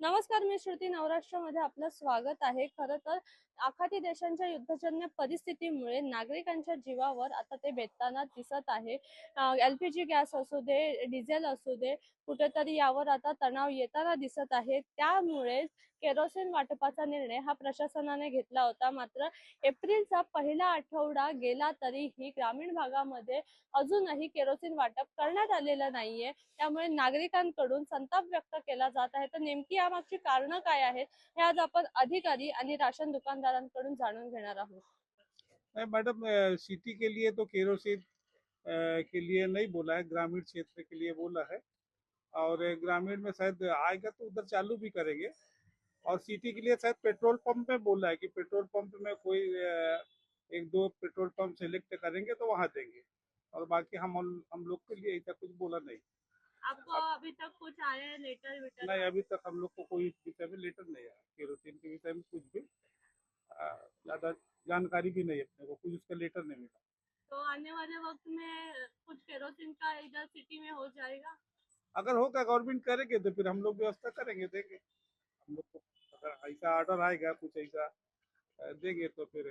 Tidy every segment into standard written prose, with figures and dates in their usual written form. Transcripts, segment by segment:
नमस्कार, मी श्रुती. नवराष्ट्रामध्ये आपलं स्वागत आहे. खरं तर आखाती देशांच्या युद्धजन्य परिस्थितीमुळे नागरिकांच्या जीवावर आता ते बेतताना दिसत आहे. LPG गॅस असू दे, डिझेल असू दे, कुठेतरी यावर आता तणाव येताना दिसत आहे. त्यामुळे केरोसिन वाटपाचा निर्णय हा प्रशासनाने घेतला होता. मात्र एप्रिलचा पहिला आठवडा गेला तरीही ग्रामीण भागामध्ये अजूनही केरोसिन वाटप करण्यात आलेलं नाहीये. त्यामुळे नागरिकांकडून संताप व्यक्त केला जात आहे. तर नेमकी यामागची कारणं काय आहेत हे आज आपण अधिकारी आणि राशन दुकानदारांकडून जाणून घेणार आहोत. मैडम, सिटी के लिए तो केरोसिन के लिए नहीं बोला है, ग्रामीण क्षेत्र के लिए बोला है। और ग्रामीण में शायद आएगा तो उधर चालू भी करेंगे। और सिटी के लिए शायद पेट्रोल पंप में बोला है कि पेट्रोल पंप में कोई एक दो पेट्रोल पंप सेलेक्ट करेंगे तो वहाँ देंगे। और बाकी हम लोग के लिए ऐसा कुछ बोला नहीं। आपको अभी तक कुछ आया है लेटर वेटर? नहीं, अभी तक हम लोग को कोई इस विषय में लेटर नहीं आया, केरोसिन के विषय में कुछ भी ज्यादा जानकारी भी नहीं है, अपने को कुछ उसका लेटर नहीं मिला। तो आने वाले वक्त में कुछ केरोसिन का इधर सिटी में हो जाएगा? अगर होगा गवर्नमेंट करेंगे तो फिर हम लोग व्यवस्था करेंगे, देंगे हम लोग को। अगर ऐसा ऑर्डर आएगा कुछ ऐसा देंगे तो फिर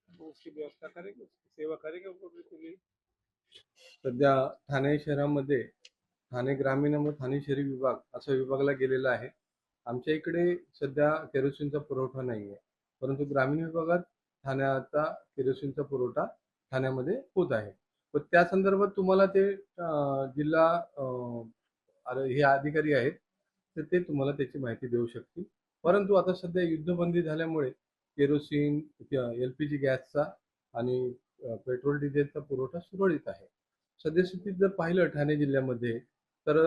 वो उसकी व्यवस्था करेंगे, उसकी सेवा करेंगे उनको बिल्कुल। सध्या ठाणे शहरामध्ये ठाणे ग्रामीण व ठाणे शहरी विभाग असा विभागला गेलेला आहे. आमच्या इकडे सध्या केरोसिनचा पुरवठा नाही आहे, परंतु ग्रामीण विभागात ठाण्याचा केरोसिनचा पुरवठा ठाण्यामध्ये होत आहे. व त्या संदर्भात तुम्हाला ते जिल्हा हे अधिकारी आहेत, तर ते तुम्हाला त्याची माहिती देऊ शकतील. परंतु आता सध्या युद्धबंदी झाल्यामुळे केरोसिन, LPG गॅसचा आणि पेट्रोल डिझेलचा पुरवठा सुरळीत आहे. सद्यस्थितीत जर पाहिलं ठाणे जिल्ह्यामध्ये तर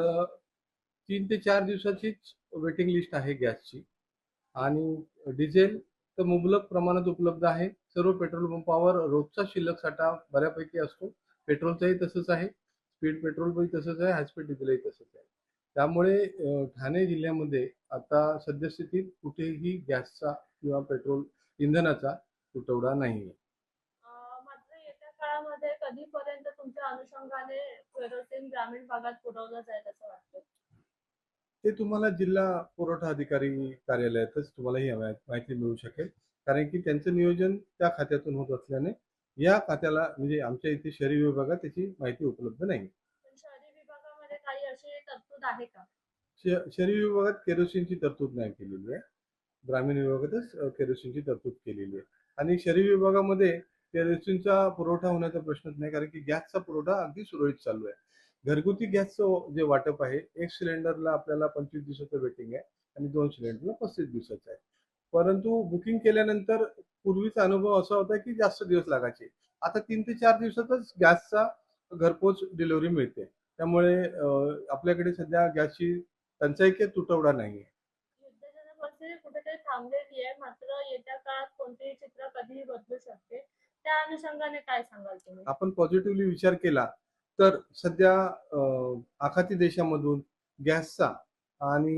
3 ते 4 दिवसाचीच वेटिंग लिस्ट आहे गॅसची. आणि डिझेल तर मुबलक प्रमाणात उपलब्ध आहे. सर्व पेट्रोल पंपावर रोजचा शिल्लक साठा बऱ्यापैकी असतो. पेट्रोलचाही तसंच आहे, स्पीड पेट्रोलही तसंच आहे, हाय स्पीड डिझेलही तसंच आहे. त्यामुळे ठाणे जिल्ह्यामध्ये आता सद्यस्थितीत कुठेही गॅसचा किंवा पेट्रोल इंधनाचा तुटवडा नाही आहे. मात्र येत्या काळामध्ये कधीपर्यंत तुमच्या अनुषंगाने केरोसिन ग्रामीण भागात पुरवलं जाईल असं वाटतं? ते तुम्हाला जिल्हा पुरवठा अधिकारी कार्यालयातच तुम्हाला ही माहिती मिळू शकेल, कारण की त्यांचं नियोजन त्या खात्यातून होत असल्याने या खात्याला म्हणजे आमच्या इथे शहरी विभागात त्याची माहिती उपलब्ध नाही. पण शहरी विभागामध्ये काही अशी तरतूद आहे का? शहरी विभागात केरोसिनची तरतूद नाही केलेली आहे. ग्रामीण विभागातच केरोसिनची तरतूद केलेली आहे. आणि शहरी विभागामध्ये केरोसिनचा पुरवठा होण्याचा प्रश्नच नाही, कारण की गॅसचा पुरवठा अगदी सुरळीत चालू आहे. घरगुती गॅसचं जे वाटप आहे, एक सिलेंडरला आपल्याला 25 दिवसाचं वेटिंग आहे आणि 2 सिलेंडरला 35 दिवसाचं आहे. परंतु बुकिंग केल्यानंतर पूर्वीचा अनुभव असा होता की जास्त दिवस लागायचे. आता 3 ते 4 दिवसातच गॅसचा घरपोच डिलिव्हरी मिळते. त्यामुळे आपल्याकडे सध्या गॅसची टंचाई किंवा तुटवडा नाहीये. युद्धजन्य परिस्थिती कुठेतरी थांबलेली आहे, मात्र येत्या काळात कोणतेही चित्र कधीही बदलू शकते. त्या अनुषंगाने काय सांगाल तुम्ही? आपण पॉझिटिव्हली विचार केला तर सध्या आखाती देशामधून गॅसचा आणि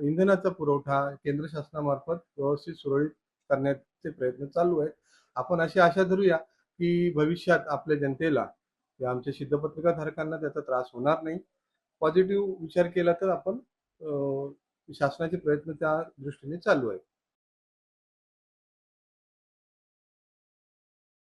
इंधनाचा पुरवठा केंद्र शासनामार्फत व्यवस्थित सुरळीत करण्याचे प्रयत्न चालू आहेत. आपण अशी आशा धरूया की भविष्यात आपल्या जनतेला किंवा आमच्या सिद्धपत्रिकाधारकांना त्याचा त्रास होणार नाही. पॉझिटिव्ह विचार केला तर आपण शासनाचे प्रयत्न त्या दृष्टीने चालू आहेत.